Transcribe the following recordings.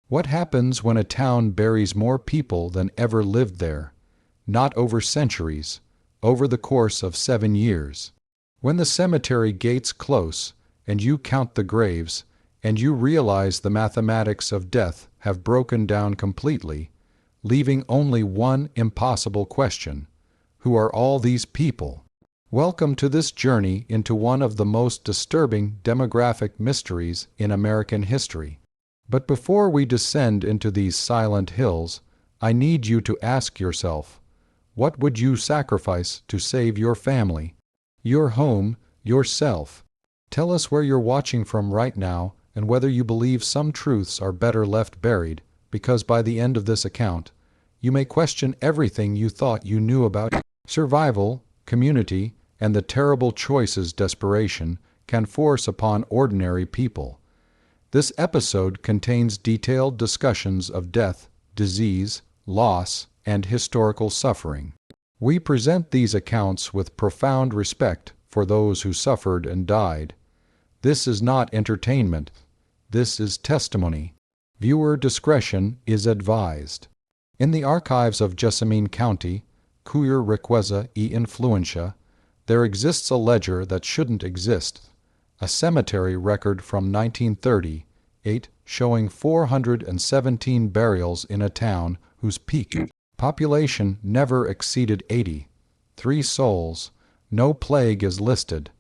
What happens when a town buries more people than ever lived there? Not over centuries, over the course of 7 years. When the cemetery gates close, and you count the graves, and you realize the mathematics of death have broken down completely, leaving only one impossible question: who are all these people? Welcome to this journey into one of the most disturbing demographic mysteries in American history. But before we descend into these silent hills, I need you to ask yourself, what would you sacrifice to save your family, your home, yourself? Tell us where you're watching from right now and whether you believe some truths are better left buried, because by the end of this account, you may question everything you thought you knew about survival, community, and the terrible choices desperation can force upon ordinary people. This episode contains detailed discussions of death, disease, loss, and historical suffering. We present these accounts with profound respect for those who suffered and died. This is not entertainment. This is testimony. Viewer discretion is advised. In the archives of Jessamine County, cuya riqueza y influencia, there exists a ledger that shouldn't exist, a cemetery record from 1938 showing 417 burials in a town whose peak population never exceeded 80. 3 souls. No plague is listed.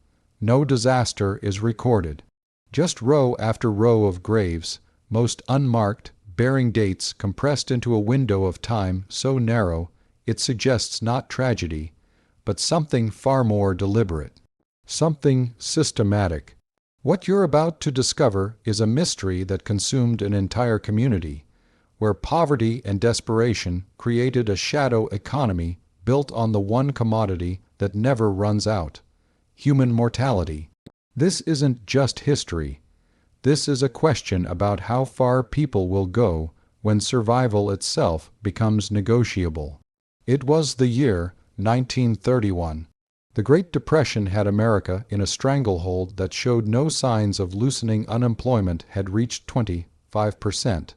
No disaster is recorded. Just row after row of graves, most unmarked, bearing dates compressed into a window of time so narrow it suggests not tragedy, but something far more deliberate, something systematic. What you're about to discover is a mystery that consumed an entire community, where poverty and desperation created a shadow economy built on the one commodity that never runs out: human mortality. This isn't just history. This is a question about how far people will go when survival itself becomes negotiable. It was the year 1931. The Great Depression had America in a stranglehold that showed no signs of loosening. Unemployment had reached 25%.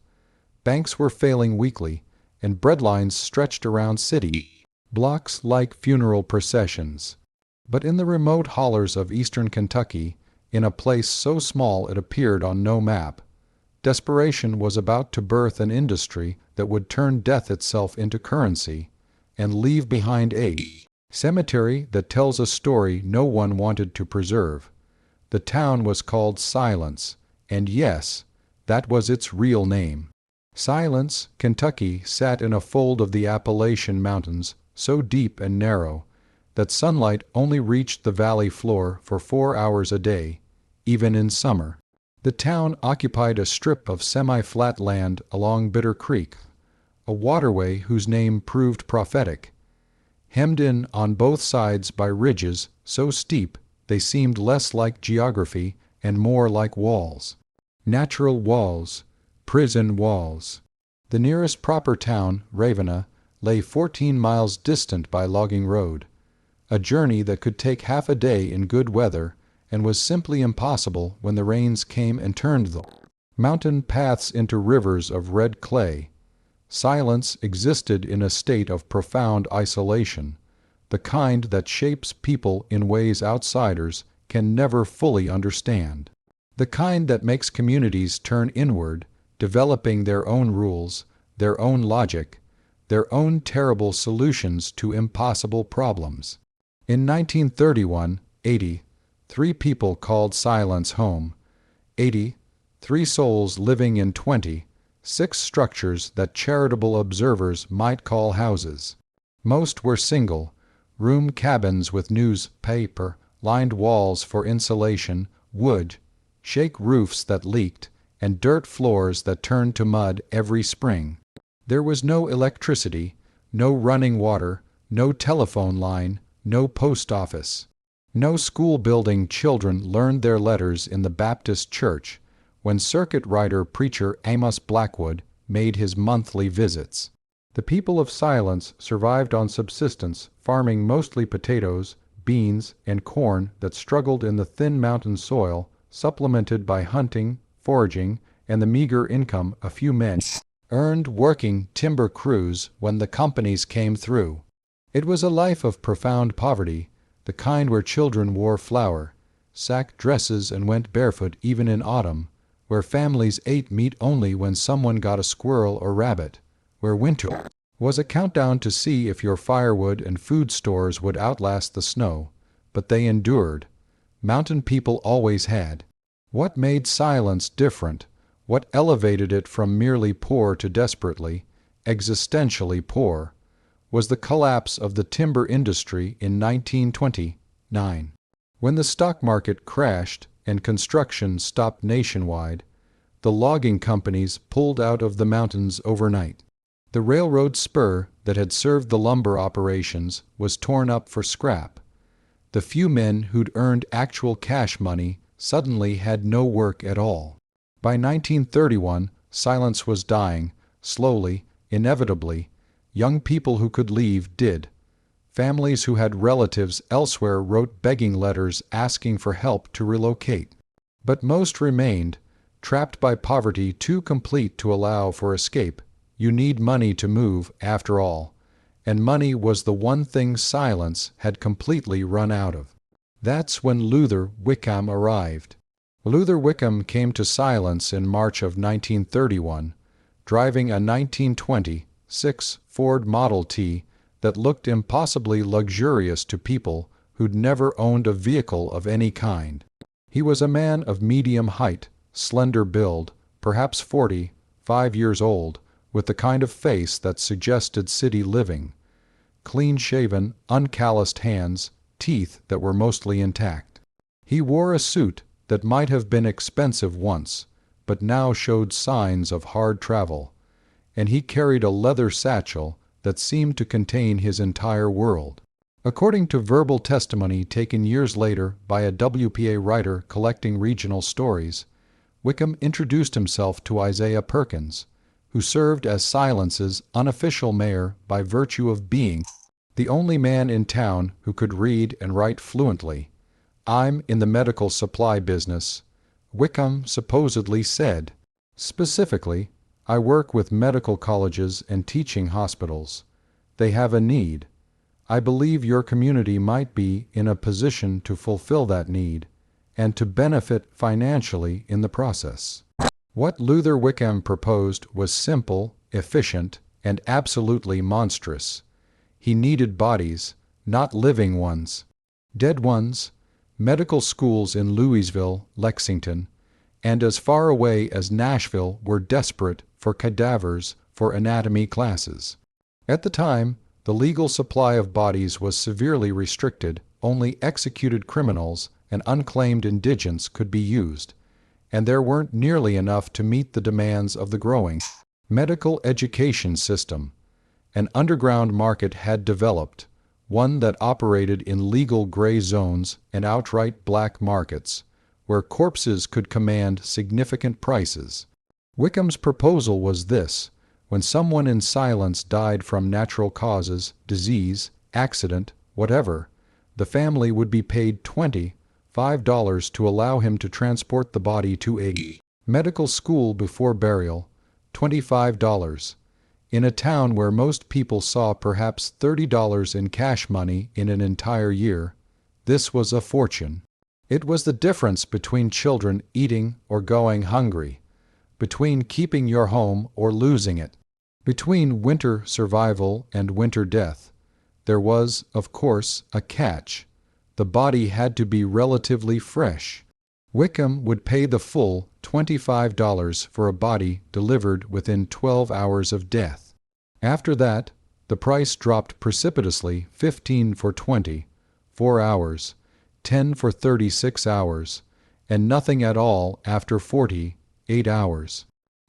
Banks were failing weekly, and breadlines stretched around city blocks like funeral processions. But in the remote hollers of eastern Kentucky, in a place so small it appeared on no map, desperation was about to birth an industry that would turn death itself into currency and leave behind a cemetery that tells a story no one wanted to preserve. The town was called Silence, and yes, that was its real name. Silence, Kentucky sat in a fold of the Appalachian Mountains so deep and narrow that sunlight only reached the valley floor for 4 hours a day, even in summer. The town occupied a strip of semi-flat land along Bitter Creek, a waterway whose name proved prophetic, hemmed in on both sides by ridges so steep they seemed less like geography and more like walls. Natural walls, prison walls. The nearest proper town, Ravenna, lay 14 miles distant by logging road, a journey that could take half a day in good weather and was simply impossible when the rains came and turned the mountain paths into rivers of red clay. Silence existed in a state of profound isolation, the kind that shapes people in ways outsiders can never fully understand, the kind that makes communities turn inward, developing their own rules, their own logic, their own terrible solutions to impossible problems. In 1931, 3 people called Silence home. 3 souls living in 26 structures that charitable observers might call houses. Most were single, room cabins with newspaper lined walls for insulation, wood, shake roofs that leaked, and dirt floors that turned to mud every spring. There was no electricity, no running water, no telephone line, no post office. No school-building children learned their letters in the Baptist church when circuit rider preacher Amos Blackwood made his monthly visits. The people of Silence survived on subsistence, farming mostly potatoes, beans, and corn that struggled in the thin mountain soil, supplemented by hunting, foraging, and the meager income a few men earned working timber crews when the companies came through. It was a life of profound poverty, the kind where children wore flour, sack dresses and went barefoot even in autumn, where families ate meat only when someone got a squirrel or rabbit, where winter was a countdown to see if your firewood and food stores would outlast the snow, but they endured. Mountain people always had. What made silence different, what elevated it from merely poor to desperately, existentially poor, was the collapse of the timber industry in 1929. When the stock market crashed and construction stopped nationwide, the logging companies pulled out of the mountains overnight. The railroad spur that had served the lumber operations was torn up for scrap. The few men who'd earned actual cash money suddenly had no work at all. By 1931, silence was dying, slowly, inevitably. Young people who could leave did. Families who had relatives elsewhere wrote begging letters asking for help to relocate. But most remained, trapped by poverty too complete to allow for escape. You need money to move, after all, and money was the one thing silence had completely run out of. That's when Luther Wickham arrived. Luther Wickham came to silence in March of 1931, driving a 1926 Ford Model T that looked impossibly luxurious to people who'd never owned a vehicle of any kind. He was a man of medium height, slender build, perhaps 45 years old, with the kind of face that suggested city living. Clean-shaven, uncalloused hands, teeth that were mostly intact. He wore a suit that might have been expensive once, but now showed signs of hard travel, and he carried a leather satchel that seemed to contain his entire world. According to verbal testimony taken years later by a WPA writer collecting regional stories, Wickham introduced himself to Isaiah Perkins, who served as Silence's unofficial mayor by virtue of being the only man in town who could read and write fluently. "I'm in the medical supply business," Wickham supposedly said. Specifically, "I work with medical colleges and teaching hospitals. They have a need. I believe your community might be in a position to fulfill that need and to benefit financially in the process." What Luther Wickham proposed was simple, efficient, and absolutely monstrous. He needed bodies, not living ones. Dead ones. Medical schools in Louisville, Lexington, and as far away as Nashville were desperate for cadavers for anatomy classes. At the time, the legal supply of bodies was severely restricted. Only executed criminals and unclaimed indigents could be used, and there weren't nearly enough to meet the demands of the growing medical education system. An underground market had developed, one that operated in legal gray zones and outright black markets, where corpses could command significant prices. Wickham's proposal was this: when someone in silence died from natural causes, disease, accident, whatever, the family would be paid $25 to allow him to transport the body to a medical school before burial, $25. In a town where most people saw perhaps $30 in cash money in an entire year, this was a fortune. It was the difference between children eating or going hungry, between keeping your home or losing it, between winter survival and winter death. There was, of course, a catch. The body had to be relatively fresh. Wickham would pay the full $25 for a body delivered within 12 hours of death. After that, the price dropped precipitously: 15 for 24 hours, 10 for 36 hours, and nothing at all after 48 hours.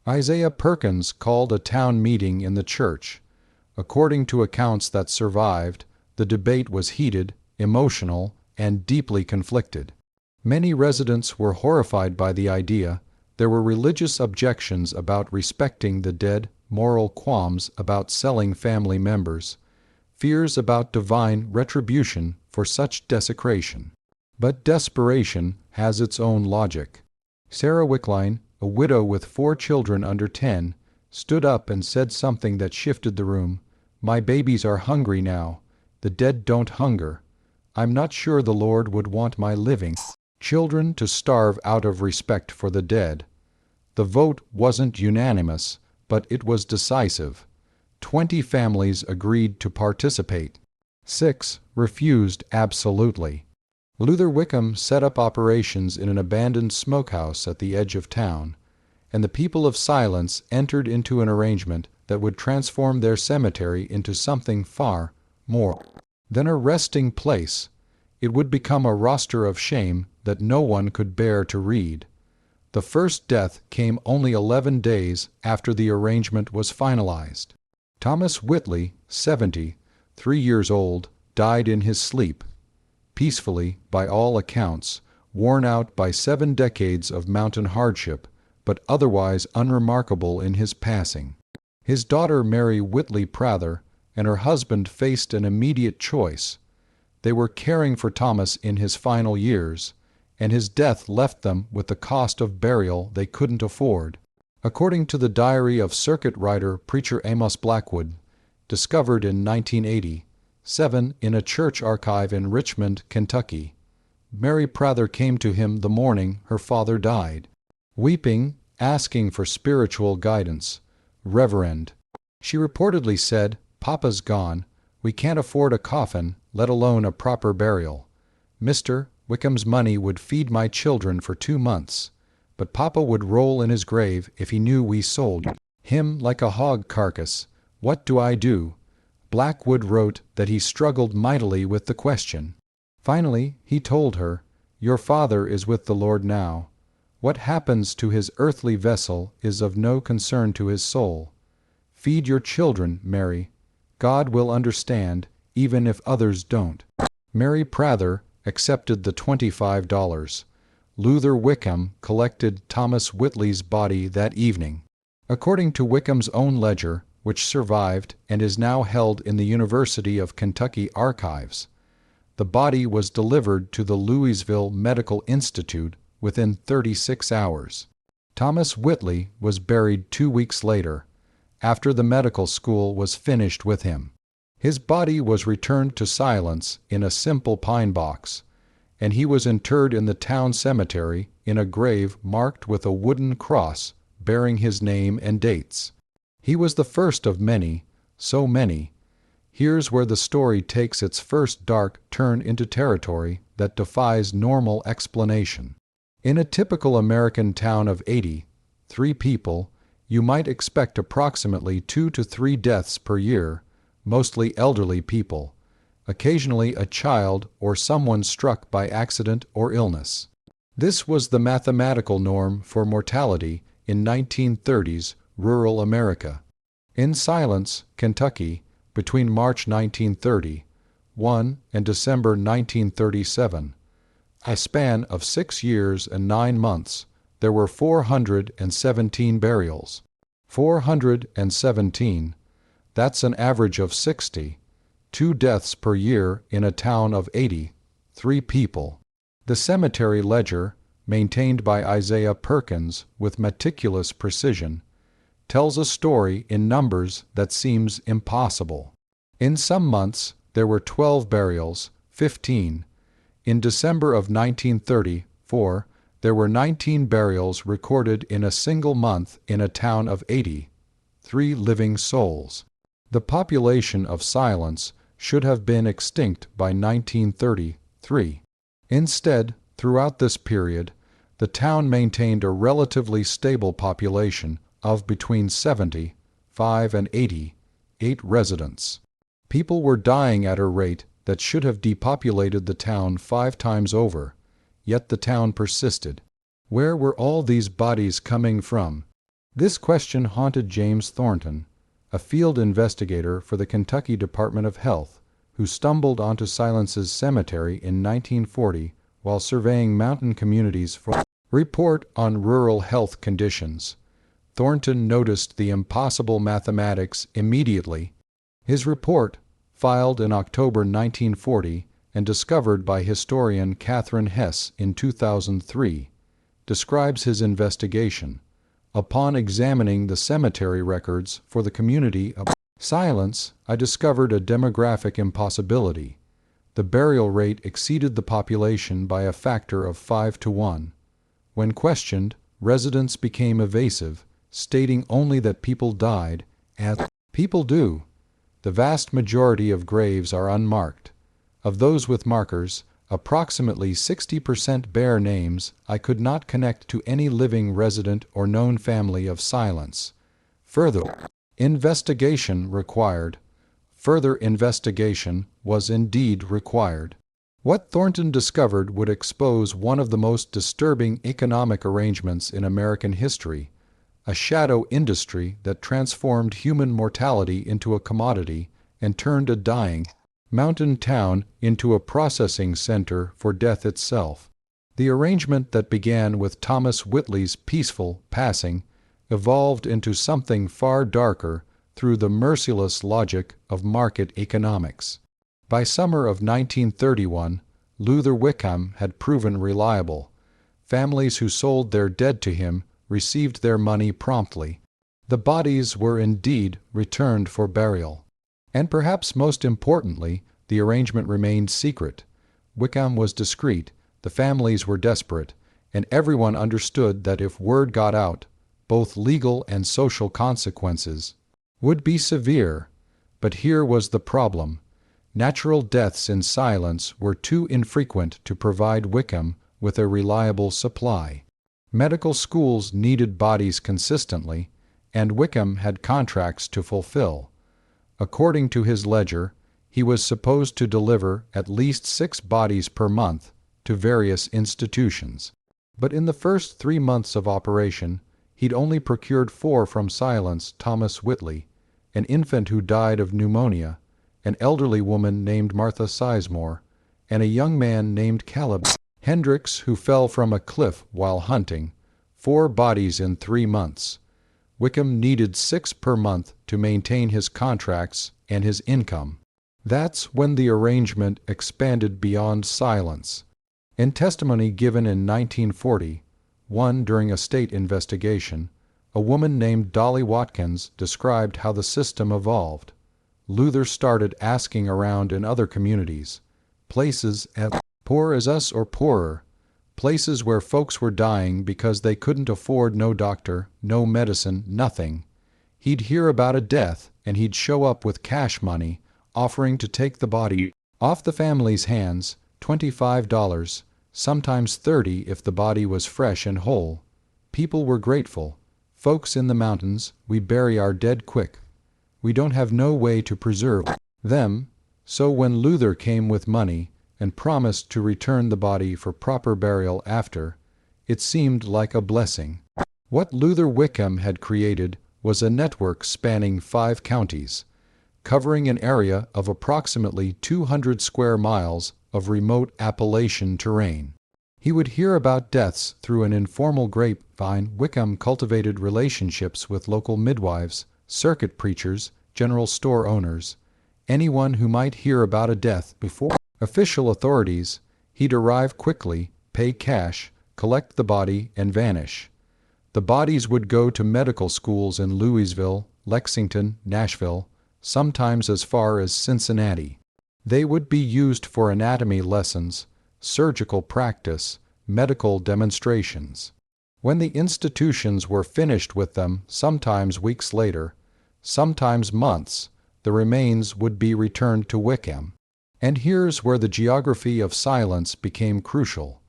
Isaiah Perkins called a town meeting in the church. According to accounts that survived, the debate was heated, emotional, and deeply conflicted. Many residents were horrified by the idea. There were religious objections about respecting the dead, moral qualms about selling family members, fears about divine retribution for such desecration. But desperation has its own logic. Sarah Wickline, a widow with 4 children under 10, stood up and said something that shifted the room. "My babies are hungry now. The dead don't hunger. I'm not sure the Lord would want my living children to starve out of respect for the dead." The vote wasn't unanimous, but it was decisive. 20 families agreed to participate. 6 refused absolutely. Luther Wickham set up operations in an abandoned smokehouse at the edge of town, and the people of Silence entered into an arrangement that would transform their cemetery into something far more than a resting place. It would become a roster of shame that no one could bear to read. The first death came only 11 days after the arrangement was finalized. Thomas Whitley, 70, 3 years old, died in his sleep, peacefully by all accounts, worn out by 7 decades of mountain hardship, but otherwise unremarkable in his passing. His daughter Mary Whitley Prather and her husband faced an immediate choice. They were caring for Thomas in his final years, and his death left them with the cost of burial they couldn't afford. According to the diary of circuit rider preacher Amos Blackwood, discovered in 1987 in a church archive in Richmond, Kentucky, Mary Prather came to him the morning her father died, weeping, asking for spiritual guidance. "Reverend," she reportedly said, "Papa's gone. We can't afford a coffin, let alone a proper burial. Mr. Wickham's money would feed my children for 2 months, but Papa would roll in his grave if he knew we sold him like a hog carcass. What do I do?" Blackwood wrote that he struggled mightily with the question. Finally, he told her, "Your father is with the Lord now. What happens to his earthly vessel is of no concern to his soul. Feed your children, Mary. God will understand, even if others don't." Mary Prather accepted the $25. Luther Wickham collected Thomas Whitley's body that evening. According to Wickham's own ledger, which survived and is now held in the University of Kentucky archives, the body was delivered to the Louisville Medical Institute within 36 hours. Thomas Whitley was buried 2 weeks later, after the medical school was finished with him. His body was returned to Silence in a simple pine box, and he was interred in the town cemetery in a grave marked with a wooden cross bearing his name and dates. He was the first of many, so many. Here's where the story takes its first dark turn into territory that defies normal explanation. In a typical American town of 83 people, you might expect approximately 2 to 3 deaths per year, mostly elderly people, occasionally a child or someone struck by accident or illness. This was the mathematical norm for mortality in 1930s rural America. In Silence, Kentucky, between March 1931 and December 1937, a span of 6 years and 9 months, there were 417 burials. 417. That's an average of 60, 2 deaths per year in a town of 83 people. The cemetery ledger, maintained by Isaiah Perkins with meticulous precision, tells a story in numbers that seems impossible. In some months, there were 12 burials, 15. In December of 1934, there were 19 burials recorded in a single month in a town of 83 living souls. The population of Silence should have been extinct by 1933. Instead, throughout this period, the town maintained a relatively stable population of between 75 and 88 residents. People were dying at a rate that should have depopulated the town 5 times over, yet the town persisted. Where were all these bodies coming from? This question haunted James Thornton, a field investigator for the Kentucky Department of Health, who stumbled onto Silence's cemetery in 1940 while surveying mountain communities for a report on rural health conditions. Thornton noticed the impossible mathematics immediately. His report, filed in October 1940 and discovered by historian Catherine Hess in 2003, describes his investigation. Upon examining the cemetery records for the community of Silence, I discovered a demographic impossibility. The burial rate exceeded the population by a factor of 5 to 1. When questioned, residents became evasive, stating only that people died, as people do. The vast majority of graves are unmarked. Of those with markers, approximately 60% bear names I could not connect to any living resident or known family of Silence. Further investigation required. Further investigation was indeed required. What Thornton discovered would expose one of the most disturbing economic arrangements in American history, a shadow industry that transformed human mortality into a commodity and turned a dying mountain town into a processing center for death itself. The arrangement that began with Thomas Whitley's peaceful passing evolved into something far darker through the merciless logic of market economics. By summer of 1931, Luther Wickham had proven reliable. Families who sold their dead to him received their money promptly. The bodies were indeed returned for burial. And perhaps most importantly, the arrangement remained secret. Wickham was discreet, the families were desperate, and everyone understood that if word got out, both legal and social consequences would be severe. But here was the problem. Natural deaths in Silence were too infrequent to provide Wickham with a reliable supply. Medical schools needed bodies consistently, and Wickham had contracts to fulfill. According to his ledger, he was supposed to deliver at least 6 bodies per month to various institutions. But in the first 3 months of operation, he'd only procured 4 from Silence Thomas Whitley, an infant who died of pneumonia, an elderly woman named Martha Sizemore, and a young man named Caleb Hendricks who fell from a cliff while hunting. 4 bodies in 3 months. Wickham needed 6 per month to maintain his contracts and his income. That's when the arrangement expanded beyond Silence. In testimony given in 1940, one during a state investigation, a woman named Dolly Watkins described how the system evolved. Luther started asking around in other communities, places as poor as us or poorer, places where folks were dying because they couldn't afford no doctor, no medicine, nothing. He'd hear about a death and he'd show up with cash money, offering to take the body off the family's hands, $25, sometimes $30 if the body was fresh and whole. People were grateful. Folks in the mountains, we bury our dead quick. We don't have no way to preserve them. So when Luther came with money and promised to return the body for proper burial after, it seemed like a blessing. What Luther Wickham had created was a network spanning 5 counties, covering an area of approximately 200 square miles of remote Appalachian terrain. He would hear about deaths through an informal grapevine. Wickham cultivated relationships with local midwives, circuit preachers, general store owners, anyone who might hear about a death before official authorities. He'd arrive quickly, pay cash, collect the body, and vanish. The bodies would go to medical schools in Louisville, Lexington, Nashville, sometimes as far as Cincinnati. They would be used for anatomy lessons, surgical practice, medical demonstrations. When the institutions were finished with them, sometimes weeks later, sometimes months, the remains would be returned to Wickham. And here's where the geography of Silence became crucial.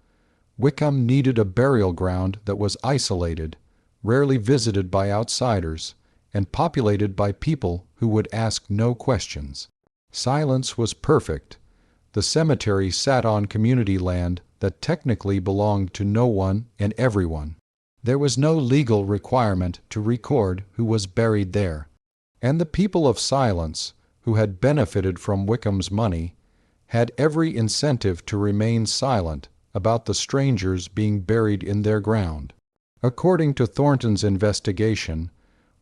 Wickham needed a burial ground that was isolated, rarely visited by outsiders, and populated by people who would ask no questions. Silence was perfect. The cemetery sat on community land that technically belonged to no one and everyone. There was no legal requirement to record who was buried there. And the people of Silence, who had benefited from Wickham's money, had every incentive to remain silent about the strangers being buried in their ground. According to Thornton's investigation,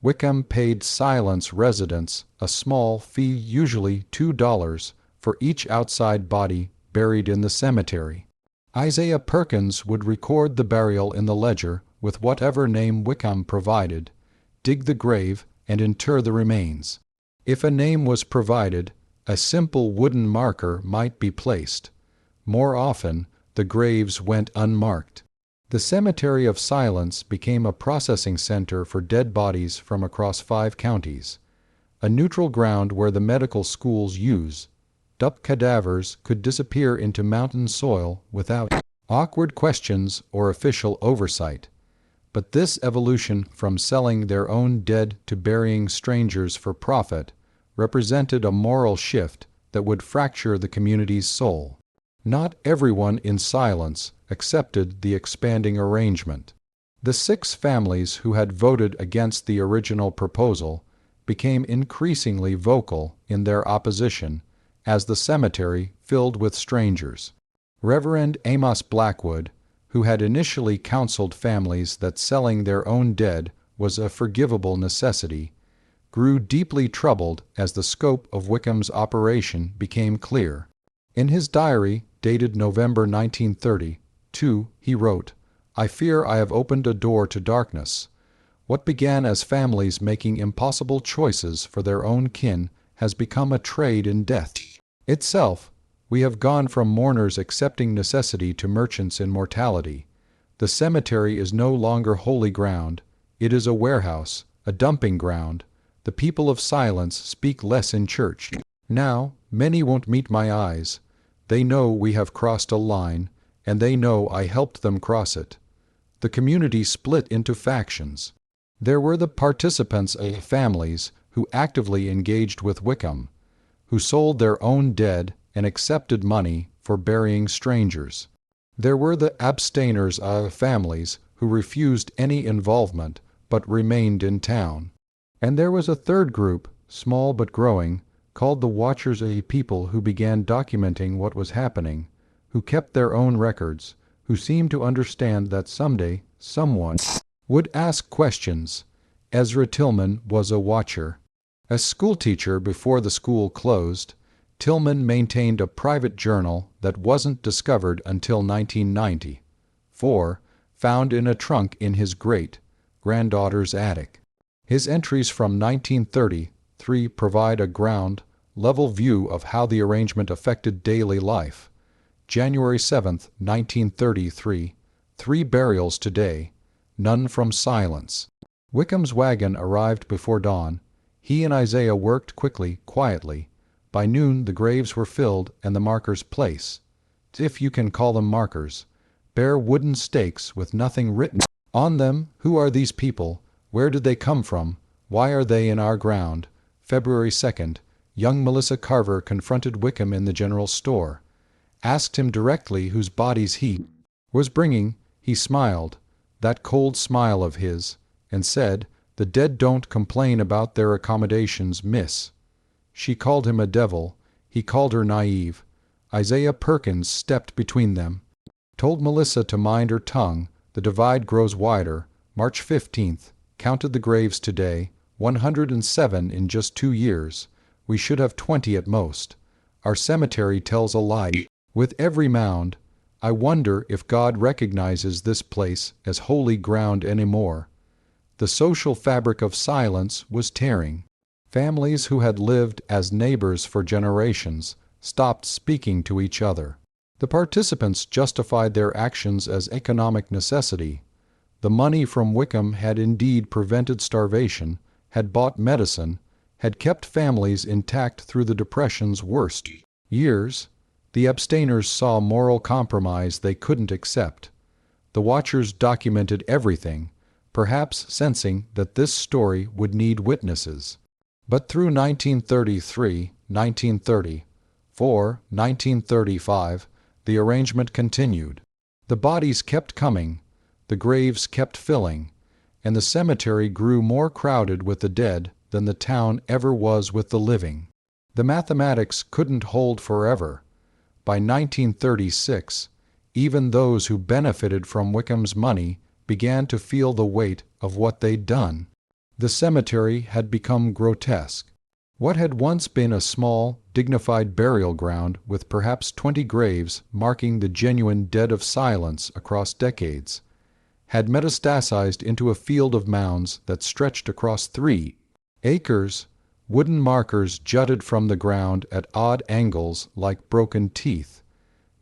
Wickham paid Silence residents a small fee, usually $2, for each outside body buried in the cemetery. Isaiah Perkins would record the burial in the ledger with whatever name Wickham provided, dig the grave, and inter the remains. If a name was provided, a simple wooden marker might be placed. More often, the graves went unmarked. The Cemetery of Silence became a processing center for dead bodies from across 5 counties, a neutral ground where the medical schools use. Dump cadavers could disappear into mountain soil without awkward questions or official oversight. But this evolution from selling their own dead to burying strangers for profit represented a moral shift that would fracture the community's soul. Not everyone in Silence accepted the expanding arrangement. The 6 families who had voted against the original proposal became increasingly vocal in their opposition as the cemetery filled with strangers. Reverend Amos Blackwood, who had initially counseled families that selling their own dead was a forgivable necessity, grew deeply troubled as the scope of Wickham's operation became clear. In his diary, dated November 1932, he wrote, "I fear I have opened a door to darkness. What began as families making impossible choices for their own kin has become a trade in death itself. We have gone from mourners accepting necessity to merchants in mortality. The cemetery is no longer holy ground. It is a warehouse, a dumping ground. The people of Silence speak less in church. Now, many won't meet my eyes. They know we have crossed a line, and they know I helped them cross it." The community split into factions. There were the participants of families who actively engaged with Wickham, who sold their own dead and accepted money for burying strangers. There were the abstainers of families who refused any involvement but remained in town. And there was a third group, small but growing, called the Watchers, a people who began documenting what was happening, who kept their own records, who seemed to understand that someday someone would ask questions. Ezra Tillman was a watcher. As schoolteacher before the school closed, Tillman maintained a private journal that wasn't discovered until 1994, found in a trunk in his great-granddaughter's attic. His entries from 1933 provide a ground-level view of how the arrangement affected daily life. January 7, 1933, 3 burials today, none from Silence. Wickham's wagon arrived before dawn. He and Isaiah worked quickly, quietly. By noon the graves were filled and the markers placed, if you can call them markers, bare wooden stakes with nothing written on them. Who are these people? Where did they come from? Why are they in our ground? February 2nd, young Melissa Carver confronted Wickham in the general store, asked him directly whose bodies he was bringing. He smiled, that cold smile of his, and said, "The dead don't complain about their accommodations, miss." She called him a devil. He called her naive. Isaiah Perkins stepped between them, told Melissa to mind her tongue. The divide grows wider. March 15th, counted the graves today, 107 in just 2 years. We should have 20 at most. Our cemetery tells a lie. With every mound, I wonder if God recognizes this place as holy ground anymore. The social fabric of Silence was tearing. Families who had lived as neighbors for generations stopped speaking to each other. The participants justified their actions as economic necessity. The money from Wickham had indeed prevented starvation, had bought medicine, had kept families intact through the Depression's worst years. The abstainers saw moral compromise they couldn't accept. The Watchers documented everything, perhaps sensing that this story would need witnesses. But through 1933, 1934, 1935, the arrangement continued. The bodies kept coming, the graves kept filling, and the cemetery grew more crowded with the dead than the town ever was with the living. The mathematics couldn't hold forever. By 1936, even those who benefited from Wickham's money began to feel the weight of what they'd done. The cemetery had become grotesque. What had once been a small, dignified burial ground with perhaps 20 graves marking the genuine dead of Silence across decades had metastasized into a field of mounds that stretched across 3 acres. Wooden markers jutted from the ground at odd angles like broken teeth.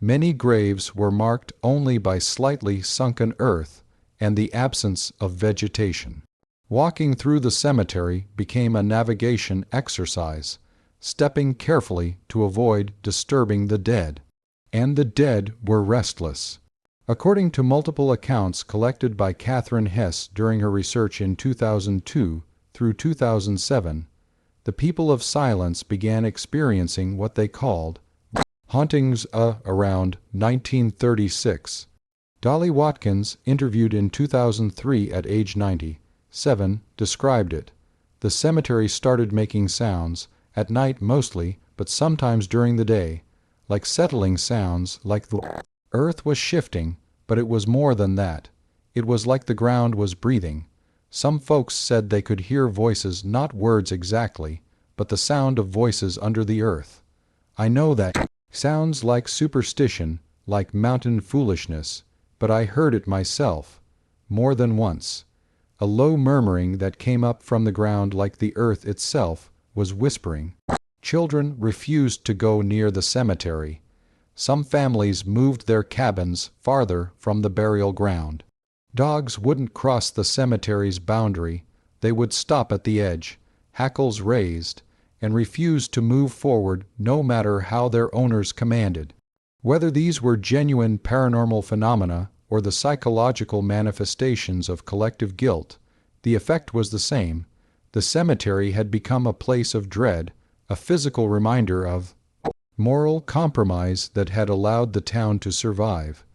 Many graves were marked only by slightly sunken earth and the absence of vegetation. Walking through the cemetery became a navigation exercise, stepping carefully to avoid disturbing the dead. And the dead were restless. According to multiple accounts collected by Catherine Hess during her research in 2002 through 2007, the people of silence began experiencing what they called hauntings around 1936. Dolly Watkins, interviewed in 2003 at age 97, described it. The cemetery started making sounds, at night mostly, but sometimes during the day, like settling sounds, like the earth was shifting, but it was more than that. It was like the ground was breathing. Some folks said they could hear voices, not words exactly, but the sound of voices under the earth. I know that sounds like superstition, like mountain foolishness, but I heard it myself, more than once. A low murmuring that came up from the ground like the earth itself was whispering. Children refused to go near the cemetery. Some families moved their cabins farther from the burial ground. Dogs wouldn't cross the cemetery's boundary. They would stop at the edge, hackles raised, and refuse to move forward no matter how their owners commanded. Whether these were genuine paranormal phenomena or the psychological manifestations of collective guilt, the effect was the same. The cemetery had become a place of dread, a physical reminder of moral compromise that had allowed the town to survive.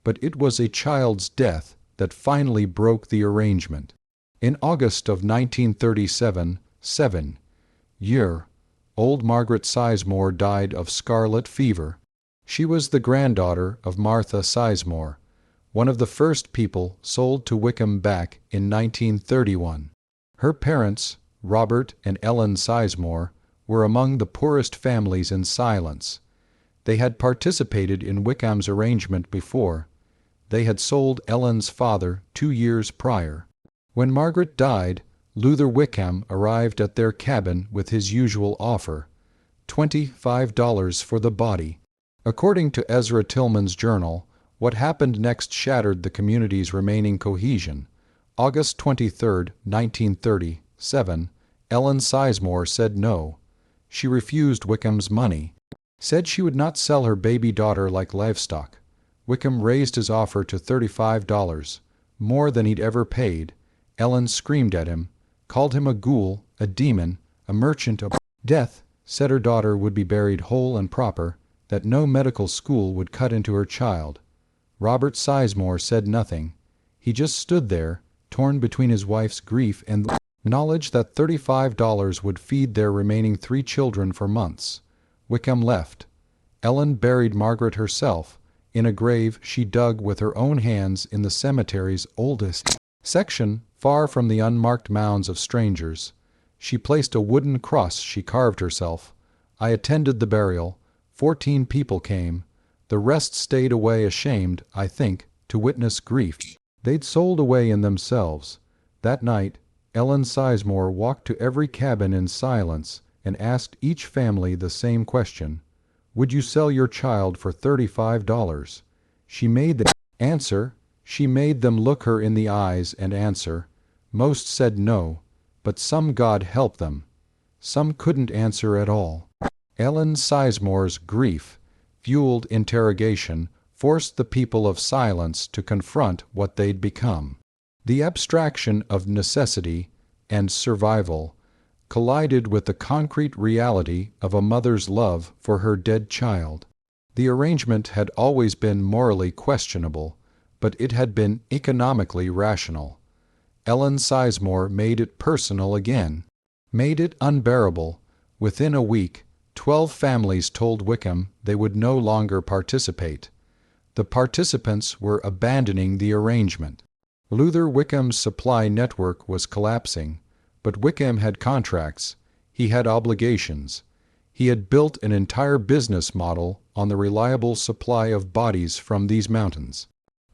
But it was a child's death that finally broke the arrangement. In August of 1937, 7-year-old Margaret Sizemore died of scarlet fever. She was the granddaughter of Martha Sizemore, one of the first people sold to Wickham back in 1931. Her parents, Robert and Ellen Sizemore, were among the poorest families in Silence. They had participated in Wickham's arrangement before. They had sold Ellen's father 2 years prior. When Margaret died, Luther Wickham arrived at their cabin with his usual offer, $25 for the body. According to Ezra Tillman's journal, what happened next shattered the community's remaining cohesion. August 23, 1937, Ellen Sizemore said no. She refused Wickham's money, said she would not sell her baby daughter like livestock. Wickham raised his offer to $35, more than he'd ever paid. Ellen screamed at him, called him a ghoul, a demon, a merchant of death, said her daughter would be buried whole and proper, that no medical school would cut into her child. Robert Sizemore said nothing. He just stood there, torn between his wife's grief and the knowledge that $35 would feed their remaining 3 children for months. Wickham left. Ellen buried Margaret herself in a grave she dug with her own hands in the cemetery's oldest section, far from the unmarked mounds of strangers. She placed a wooden cross she carved herself. I attended the burial. 14 people came. The rest stayed away ashamed, I think, to witness grief they'd sold away in themselves. That night, Ellen Sizemore walked to every cabin in silence and asked each family the same question. Would you sell your child for $35? She made them answer. She made them look her in the eyes and answer. Most said no, but some, God help them. Some couldn't answer at all. Ellen Sizemore's grief-fueled interrogation forced the people of silence to confront what they'd become. The abstraction of necessity and survival collided with the concrete reality of a mother's love for her dead child. The arrangement had always been morally questionable, but it had been economically rational. Ellen Sizemore made it personal again, made it unbearable. Within a week, 12 families told Wickham they would no longer participate. The participants were abandoning the arrangement. Luther Wickham's supply network was collapsing, but Wickham had contracts. He had obligations. He had built an entire business model on the reliable supply of bodies from these mountains.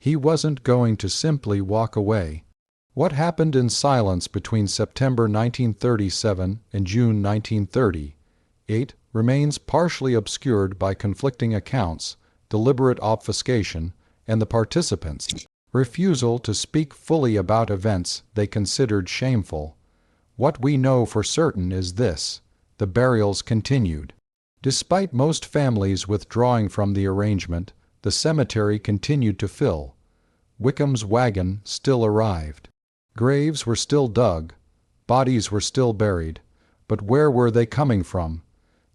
He wasn't going to simply walk away. What happened in silence between September 1937 and June 1938 remains partially obscured by conflicting accounts, deliberate obfuscation, and the participants' refusal to speak fully about events they considered shameful. What we know for certain is this: the burials continued. Despite most families withdrawing from the arrangement, the cemetery continued to fill. Wickham's wagon still arrived. Graves were still dug. Bodies were still buried. But where were they coming from?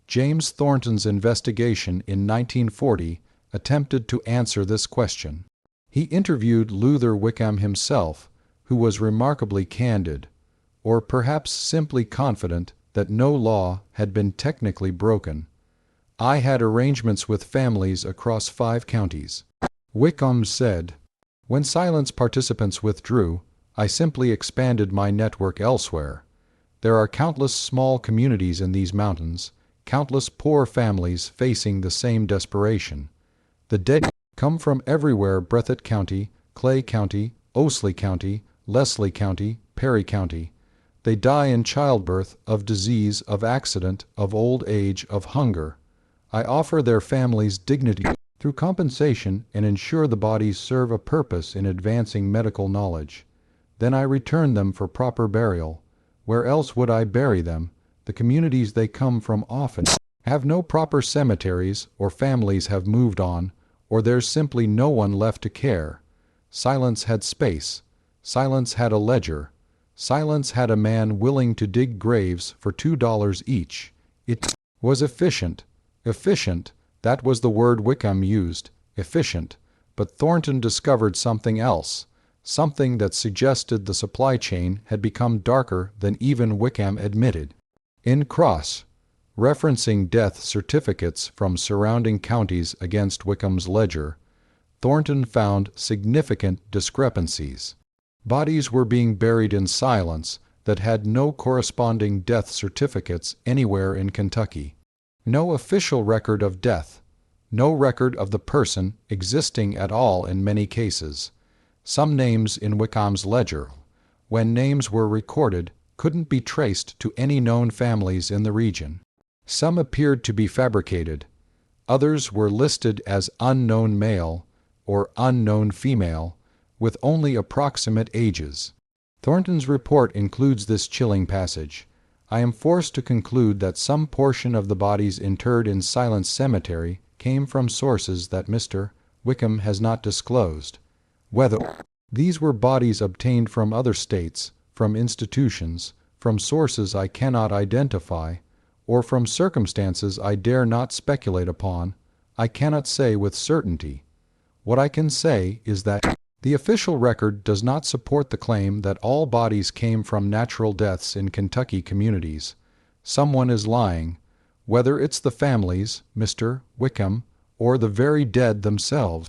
James Thornton's investigation in 1940 attempted to answer this question. He interviewed Luther Wickham himself, who was remarkably candid, or perhaps simply confident that no law had been technically broken. "I had arrangements with families across 5 counties," Wickham said. "When silence participants withdrew, I simply expanded my network elsewhere. There are countless small communities in these mountains, countless poor families facing the same desperation. The dead come from everywhere: Breathitt County, Clay County, Osier County, Leslie County, Perry County. They die in childbirth, of disease, of accident, of old age, of hunger. I offer their families dignity through compensation and ensure the bodies serve a purpose in advancing medical knowledge. Then I return them for proper burial. Where else would I bury them? The communities they come from often have no proper cemeteries, or families have moved on, or there's simply no one left to care. Silence had space. Silence had a ledger. Silence had a man willing to dig graves for $2 each. It was efficient. Efficient, that was the word Wickham used. Efficient. But Thornton discovered something else. Something that suggested the supply chain had become darker than even Wickham admitted. In cross-referencing death certificates from surrounding counties against Wickham's ledger, Thornton found significant discrepancies. Bodies were being buried in silence that had no corresponding death certificates anywhere in Kentucky. No official record of death. No record of the person existing at all in many cases. Some names in Wickham's ledger, when names were recorded, couldn't be traced to any known families in the region. Some appeared to be fabricated. Others were listed as unknown male or unknown female, with only approximate ages. Thornton's report includes this chilling passage. "I am forced to conclude that some portion of the bodies interred in Silence Cemetery came from sources that Mr. Wickham has not disclosed. Whether these were bodies obtained from other states, from institutions, from sources I cannot identify, or from circumstances I dare not speculate upon, I cannot say with certainty. What I can say is that the official record does not support the claim that all bodies came from natural deaths in Kentucky communities. Someone is lying, whether it's the families, Mr. Wickham, or the very dead themselves.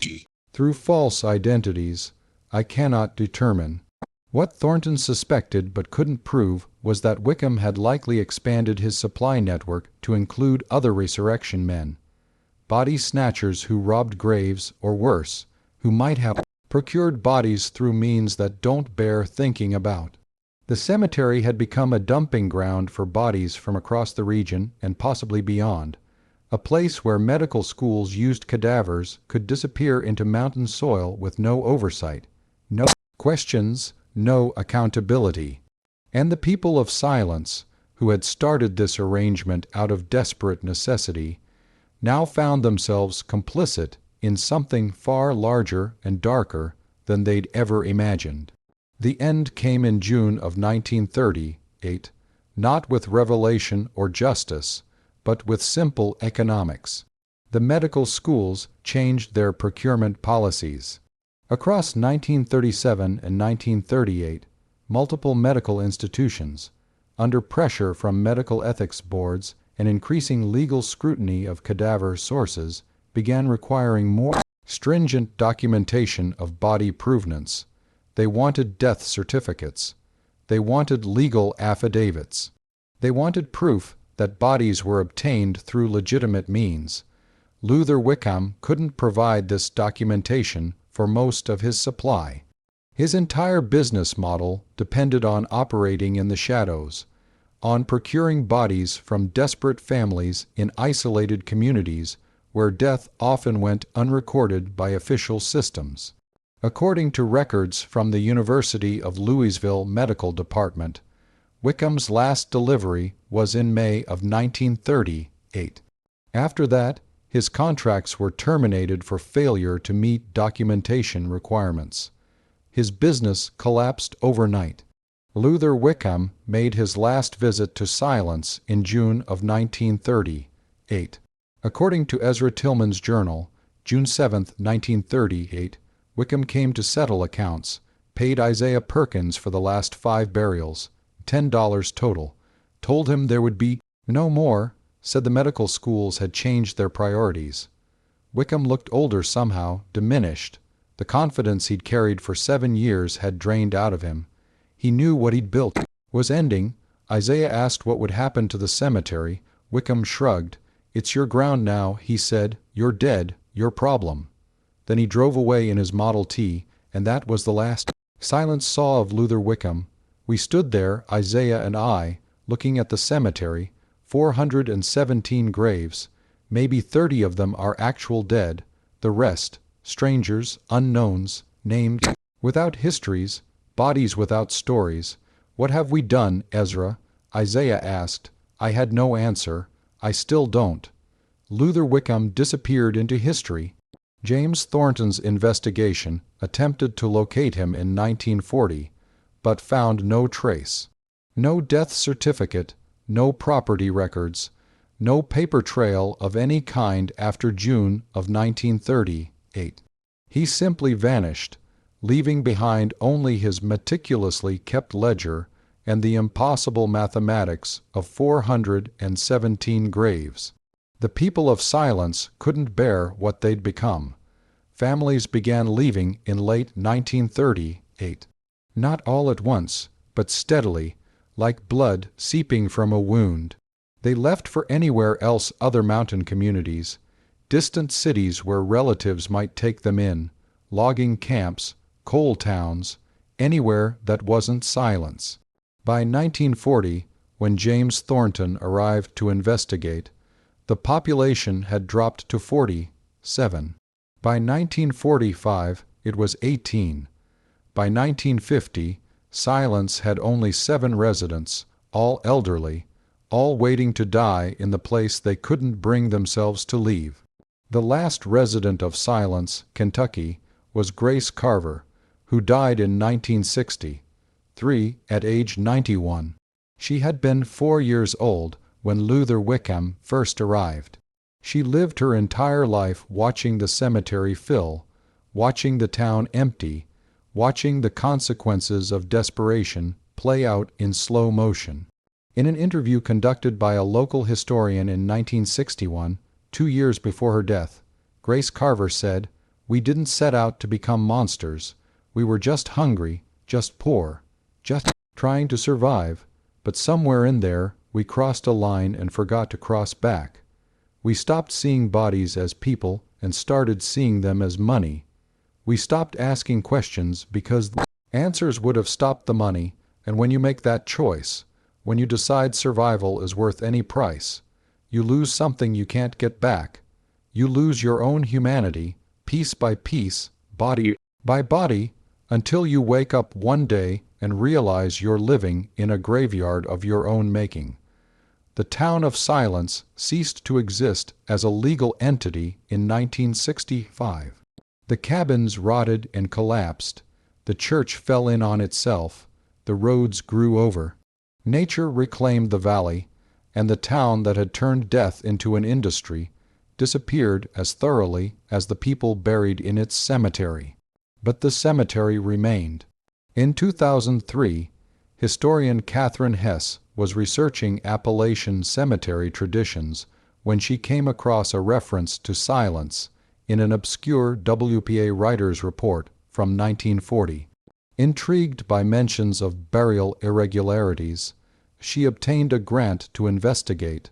Through false identities, I cannot determine." What Thornton suspected but couldn't prove was that Wickham had likely expanded his supply network to include other resurrection men, body snatchers who robbed graves, or worse, who might have procured bodies through means that don't bear thinking about. The cemetery had become a dumping ground for bodies from across the region and possibly beyond, a place where medical schools used cadavers could disappear into mountain soil with no oversight, no questions, no accountability. And the people of silence, who had started this arrangement out of desperate necessity, now found themselves complicit in something far larger and darker than they'd ever imagined. The end came in June of 1938, not with revelation or justice, but with simple economics. The medical schools changed their procurement policies. Across 1937 and 1938, multiple medical institutions, under pressure from medical ethics boards and increasing legal scrutiny of cadaver sources, began requiring more stringent documentation of body provenance. They wanted death certificates. They wanted legal affidavits. They wanted proof that bodies were obtained through legitimate means. Luther Wickham couldn't provide this documentation for most of his supply. His entire business model depended on operating in the shadows, on procuring bodies from desperate families in isolated communities where death often went unrecorded by official systems. According to records from the University of Louisville Medical Department, Wickham's last delivery was in May of 1938. After that, his contracts were terminated for failure to meet documentation requirements. His business collapsed overnight. Luther Wickham made his last visit to silence in June of 1938. According to Ezra Tillman's journal, June 7, 1938, Wickham came to settle accounts, paid Isaiah Perkins for the last 5 burials, $10 total, told him there would be no more, said the medical schools had changed their priorities. Wickham looked older somehow, diminished. The confidence he'd carried for 7 years had drained out of him. He knew what he'd built was ending. Isaiah asked what would happen to the cemetery. Wickham shrugged. "It's your ground now," he said. "You're dead. Your problem." Then he drove away in his Model T, and that was the last Silence saw of Luther Wickham. We stood there, Isaiah and I, looking at the cemetery, 417 graves. Maybe 30 of them are actual dead. The rest, strangers, unknowns, named without histories, bodies without stories. "What have we done, Ezra?" Isaiah asked. I had no answer. I still don't. Luther Wickham disappeared into history. James Thornton's investigation attempted to locate him in 1940, but found no trace. No death certificate, no property records, no paper trail of any kind after June of 1938. He simply vanished, leaving behind only his meticulously kept ledger and the impossible mathematics of 417 graves. The people of silence couldn't bear what they'd become. Families began leaving in late 1938. Not all at once, but steadily, like blood seeping from a wound. They left for anywhere else, other mountain communities, distant cities where relatives might take them in, logging camps, coal towns, anywhere that wasn't silence. By 1940, when James Thornton arrived to investigate, the population had dropped to 47. By 1945, it was 18. By 1950, silence had only 7 residents, all elderly, all waiting to die in the place they couldn't bring themselves to leave. The last resident of Silence, Kentucky, was Grace Carver, who died in 1963, at age 91. She had been 4 years old when Luther Wickham first arrived. She lived her entire life watching the cemetery fill, watching the town empty, watching the consequences of desperation play out in slow motion. In an interview conducted by a local historian in 1961, 2 years before her death, Grace Carver said, "We didn't set out to become monsters. We were just hungry, just poor, just trying to survive, but somewhere in there we crossed a line and forgot to cross back. We stopped seeing bodies as people and started seeing them as money. We stopped asking questions because the answers would have stopped the money, and when you make that choice, when you decide survival is worth any price, you lose something you can't get back. You lose your own humanity, piece by piece, body by body, until you wake up one day and realize you're living in a graveyard of your own making." The town of Silence ceased to exist as a legal entity in 1965. The cabins rotted and collapsed. The church fell in on itself. The roads grew over. Nature reclaimed the valley, and the town that had turned death into an industry disappeared as thoroughly as the people buried in its cemetery. But the cemetery remained. In 2003, historian Catherine Hess was researching Appalachian cemetery traditions when she came across a reference to silence in an obscure WPA writer's report from 1940. Intrigued by mentions of burial irregularities, she obtained a grant to investigate.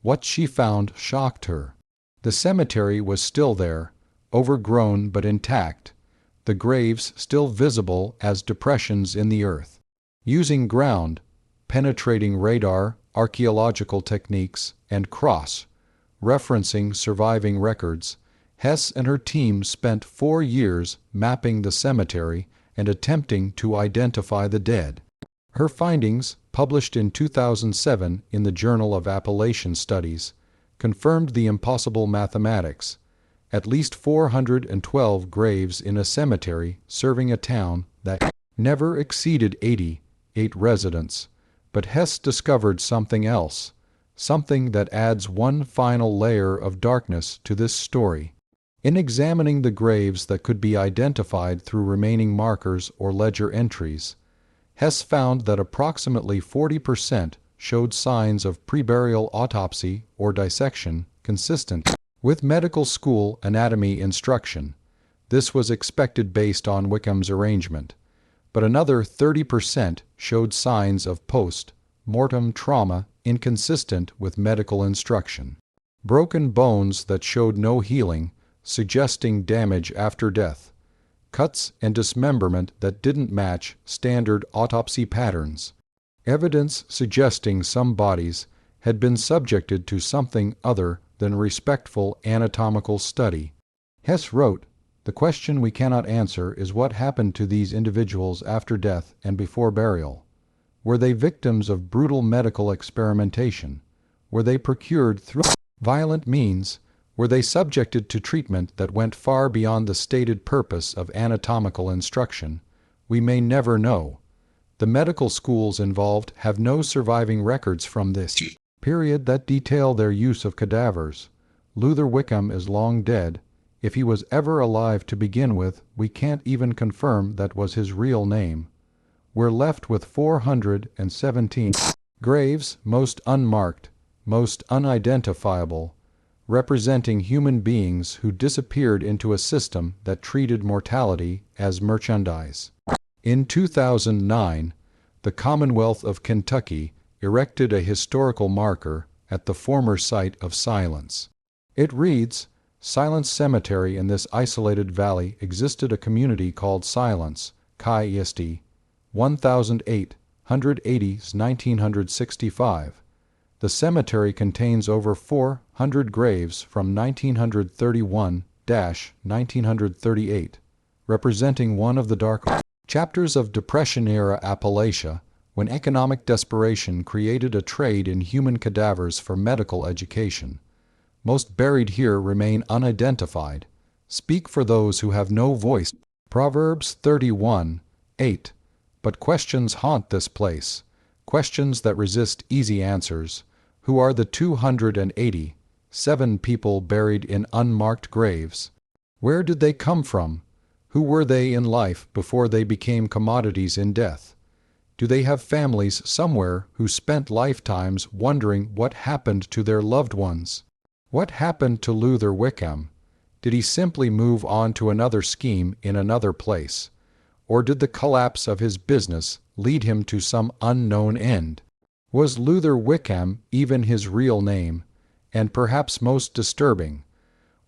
What she found shocked her. The cemetery was still there, overgrown but intact, the graves still visible as depressions in the earth. Using ground-penetrating radar, archaeological techniques, and cross-referencing surviving records, Hess and her team spent 4 years mapping the cemetery and attempting to identify the dead. Her findings, published in 2007 in the Journal of Appalachian Studies, confirmed the impossible mathematics: at least 412 graves in a cemetery serving a town that never exceeded 88 residents. But Hess discovered something else, something that adds one final layer of darkness to this story. In examining the graves that could be identified through remaining markers or ledger entries, Hess found that approximately 40% showed signs of preburial autopsy or dissection consistent with medical school anatomy instruction. This was expected based on Wickham's arrangement. But another 30% showed signs of post-mortem trauma inconsistent with medical instruction. Broken bones that showed no healing, suggesting damage after death. Cuts and dismemberment that didn't match standard autopsy patterns. Evidence suggesting some bodies had been subjected to something other than respectful anatomical study. Hess wrote, "The question we cannot answer is what happened to these individuals after death and before burial. Were they victims of brutal medical experimentation? Were they procured through violent means? Were they subjected to treatment that went far beyond the stated purpose of anatomical instruction? We may never know. The medical schools involved have no surviving records from this period that detail their use of cadavers. Luther Wickham is long dead. If he was ever alive to begin with, we can't even confirm that was his real name. We're left with 417 graves, most unmarked, most unidentifiable, representing human beings who disappeared into a system that treated mortality as merchandise." In 2009, the Commonwealth of Kentucky erected a historical marker at the former site of Silence. It reads, "Silence Cemetery in this isolated valley existed a community called Silence, Chi-est, 1008, 180s, 1965. The cemetery contains over 400 graves from 1931–1938, representing one of the dark chapters of Depression-era Appalachia, when economic desperation created a trade in human cadavers for medical education. Most buried here remain unidentified. Speak for those who have no voice." Proverbs 31:8. But questions haunt this place, questions that resist easy answers. Who are the 287 people buried in unmarked graves? Where did they come from? Who were they in life before they became commodities in death? Do they have families somewhere who spent lifetimes wondering what happened to their loved ones? What happened to Luther Wickham? Did he simply move on to another scheme in another place? Or did the collapse of his business lead him to some unknown end? Was Luther Wickham even his real name? And perhaps most disturbing,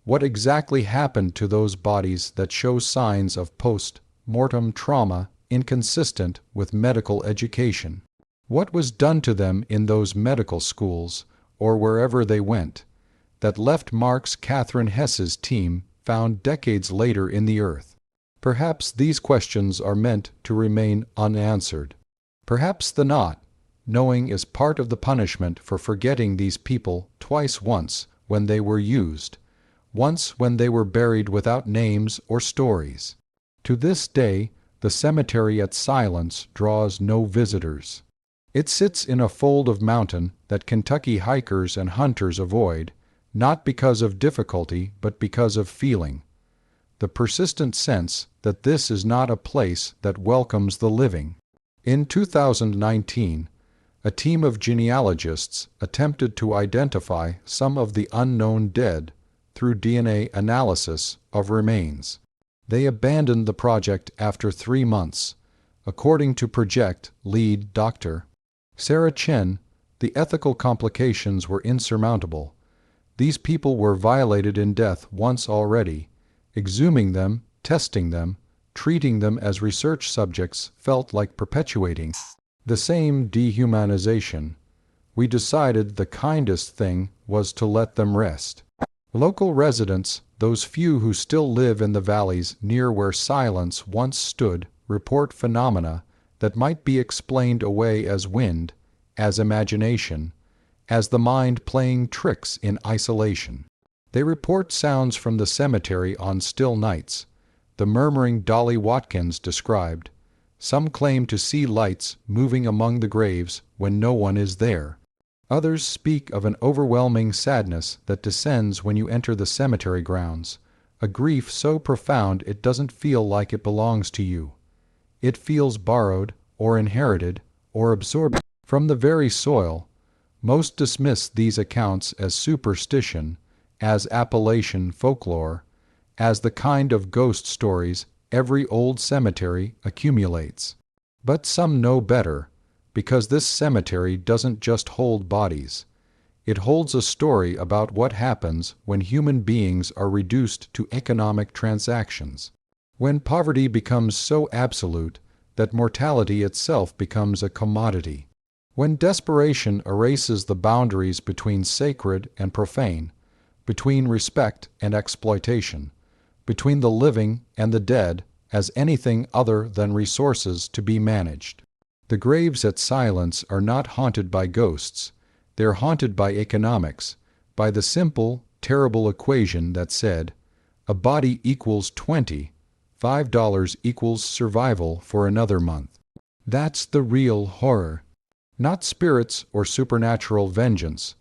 what exactly happened to those bodies that show signs of post-mortem trauma inconsistent with medical education? What was done to them in those medical schools, or wherever they went, that left marks Catherine Hess's team found decades later in the earth? Perhaps these questions are meant to remain unanswered. Perhaps the not knowing is part of the punishment for forgetting these people twice: once when they were used, once when they were buried without names or stories. To this day, the cemetery at Silence draws no visitors. It sits in a fold of mountain that Kentucky hikers and hunters avoid, not because of difficulty but because of feeling. The persistent sense that this is not a place that welcomes the living. In 2019, a team of genealogists attempted to identify some of the unknown dead through DNA analysis of remains. They abandoned the project after 3 months. According to project lead Dr. Sarah Chen, the ethical complications were insurmountable. These people were violated in death once already. Exhuming them, testing them, treating them as research subjects felt like perpetuating the same dehumanization. We decided the kindest thing was to let them rest. Local residents, those few who still live in the valleys near where silence once stood, report phenomena that might be explained away as wind, as imagination, as the mind playing tricks in isolation. They report sounds from the cemetery on still nights, the murmuring Dolly Watkins described. Some claim to see lights moving among the graves when no one is there. Others speak of an overwhelming sadness that descends when you enter the cemetery grounds, a grief so profound it doesn't feel like it belongs to you. It feels borrowed, or inherited, or absorbed from the very soil. Most dismiss these accounts as superstition, as Appalachian folklore, as the kind of ghost stories every old cemetery accumulates. But some know better, because this cemetery doesn't just hold bodies. It holds a story about what happens when human beings are reduced to economic transactions. When poverty becomes so absolute that mortality itself becomes a commodity. When desperation erases the boundaries between sacred and profane, between respect and exploitation, between the living and the dead as anything other than resources to be managed. The graves at Silence are not haunted by ghosts. They're haunted by economics, by the simple, terrible equation that said, a body equals 20, $5 equals survival for another month. That's the real horror. Not spirits or supernatural vengeance,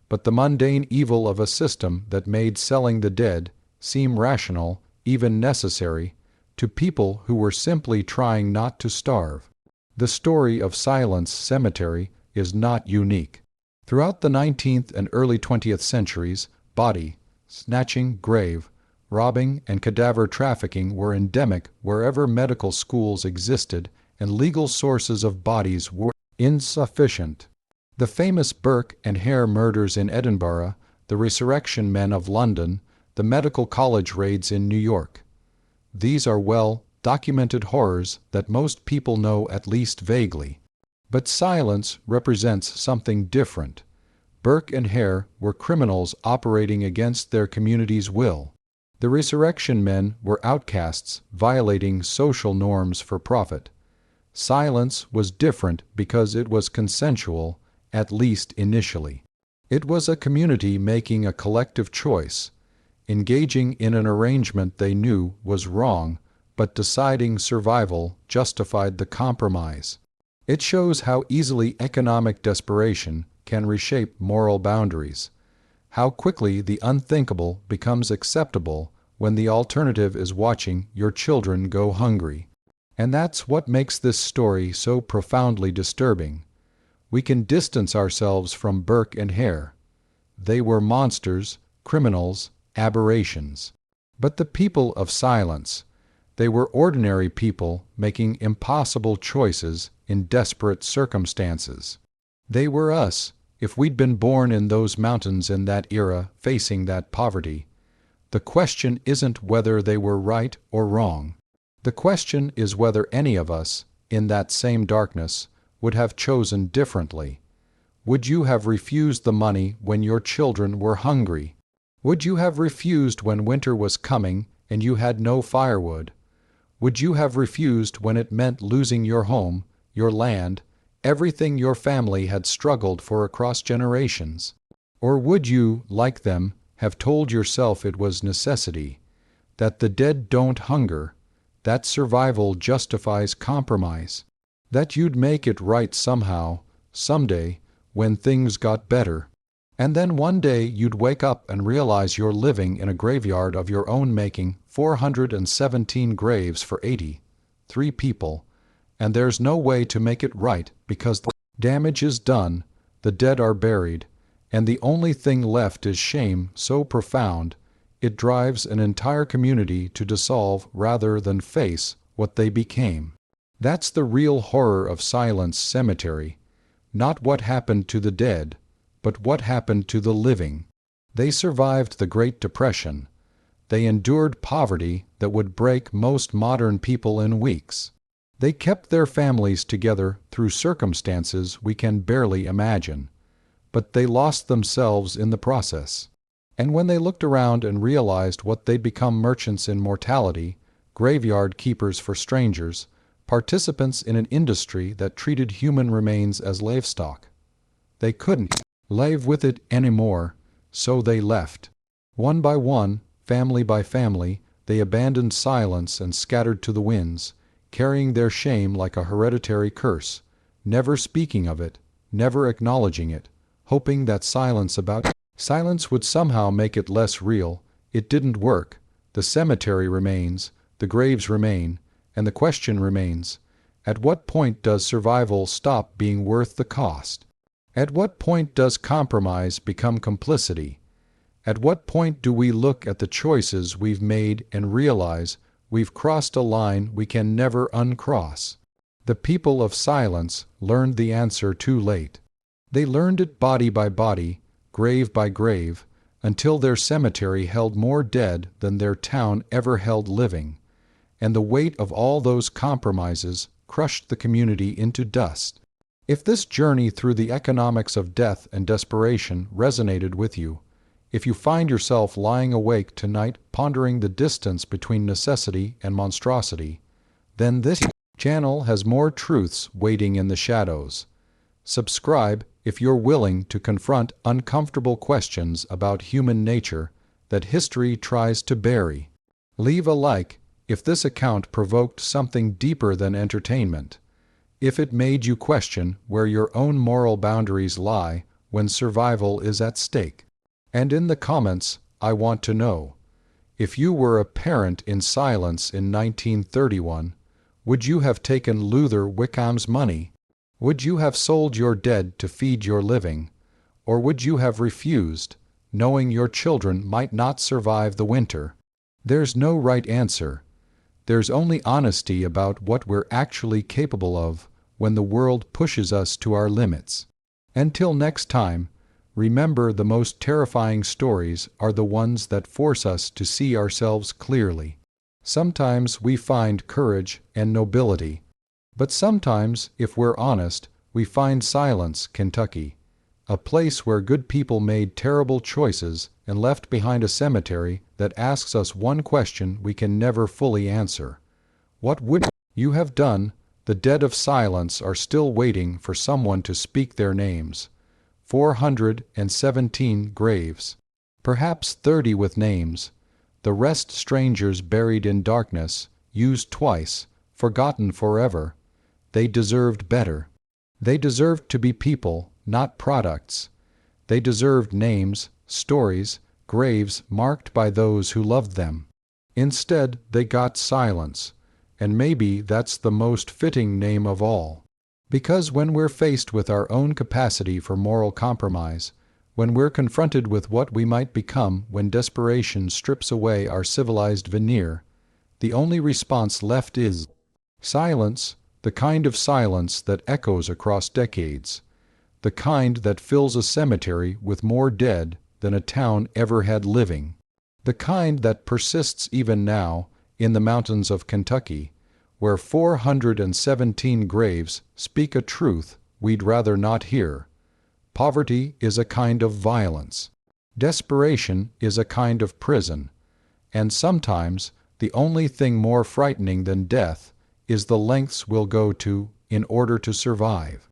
but the mundane evil of a system that made selling the dead seem rational, even necessary, to people who were simply trying not to starve. The story of Silence Cemetery is not unique. Throughout the 19th and early 20th centuries, body snatching, grave robbing, and cadaver trafficking were endemic wherever medical schools existed and legal sources of bodies were insufficient. The famous Burke and Hare murders in Edinburgh, the Resurrection Men of London, the medical college raids in New York. These are well-documented horrors that most people know at least vaguely. But Silence represents something different. Burke and Hare were criminals operating against their community's will. The Resurrection Men were outcasts violating social norms for profit. Silence was different because it was consensual, at least initially. It was a community making a collective choice, engaging in an arrangement they knew was wrong, but deciding survival justified the compromise. It shows how easily economic desperation can reshape moral boundaries, how quickly the unthinkable becomes acceptable when the alternative is watching your children go hungry. And that's what makes this story so profoundly disturbing. We can distance ourselves from Burke and Hare. They were monsters, criminals, aberrations. But the people of Silence, they were ordinary people making impossible choices in desperate circumstances. They were us, if we'd been born in those mountains in that era facing that poverty. The question isn't whether they were right or wrong. The question is whether any of us, in that same darkness, would have chosen differently. Would you have refused the money when your children were hungry? Would you have refused when winter was coming and you had no firewood? Would you have refused when it meant losing your home, your land, everything your family had struggled for across generations? Or would you, like them, have told yourself it was necessity, that the dead don't hunger, that survival justifies compromise, that you'd make it right somehow, someday, when things got better, and then one day you'd wake up and realize you're living in a graveyard of your own making, 417 graves for 83 people, and there's no way to make it right because the damage is done, the dead are buried, and the only thing left is shame so profound it drives an entire community to dissolve rather than face what they became. That's the real horror of Silence Cemetery, not what happened to the dead, but what happened to the living. They survived the Great Depression. They endured poverty that would break most modern people in weeks. They kept their families together through circumstances we can barely imagine, but they lost themselves in the process. And when they looked around and realized what they'd become, merchants in mortality, graveyard keepers for strangers, participants in an industry that treated human remains as livestock, they couldn't live with it anymore, so they left. One by one, family by family, they abandoned silence and scattered to the winds, carrying their shame like a hereditary curse, never speaking of it, never acknowledging it, hoping that silence would somehow make it less real. It didn't work. The cemetery remains, the graves remain, and the question remains: at what point does survival stop being worth the cost? At what point does compromise become complicity? At what point do we look at the choices we've made and realize we've crossed a line we can never uncross? The people of silence learned the answer too late. They learned it body by body, grave by grave, until their cemetery held more dead than their town ever held living, and the weight of all those compromises crushed the community into dust. If this journey through the economics of death and desperation resonated with you, if you find yourself lying awake tonight pondering the distance between necessity and monstrosity, then this channel has more truths waiting in the shadows. Subscribe if you're willing to confront uncomfortable questions about human nature that history tries to bury. Leave a like if this account provoked something deeper than entertainment, if it made you question where your own moral boundaries lie when survival is at stake. And in the comments, I want to know, if you were a parent in silence in 1931, would you have taken Luther Wickham's money? Would you have sold your dead to feed your living? Or would you have refused, knowing your children might not survive the winter? There's no right answer. There's only honesty about what we're actually capable of when the world pushes us to our limits. Until next time, remember, the most terrifying stories are the ones that force us to see ourselves clearly. Sometimes we find courage and nobility, but sometimes, if we're honest, we find silence, Kentucky, a place where good people made terrible choices and left behind a cemetery that asks us one question we can never fully answer. What would you have done? The dead of silence are still waiting for someone to speak their names. 417 graves, perhaps 30 with names, the rest strangers buried in darkness, used twice, forgotten forever. They deserved better. They deserved to be people, not products. They deserved names, stories, graves marked by those who loved them. Instead, they got silence, and maybe that's the most fitting name of all. Because when we're faced with our own capacity for moral compromise, when we're confronted with what we might become when desperation strips away our civilized veneer, the only response left is silence, the kind of silence that echoes across decades, the kind that fills a cemetery with more dead than a town ever had living, the kind that persists even now in the mountains of Kentucky, where 417 graves speak a truth we'd rather not hear. Poverty is a kind of violence. Desperation is a kind of prison. And sometimes the only thing more frightening than death is the lengths we'll go to in order to survive.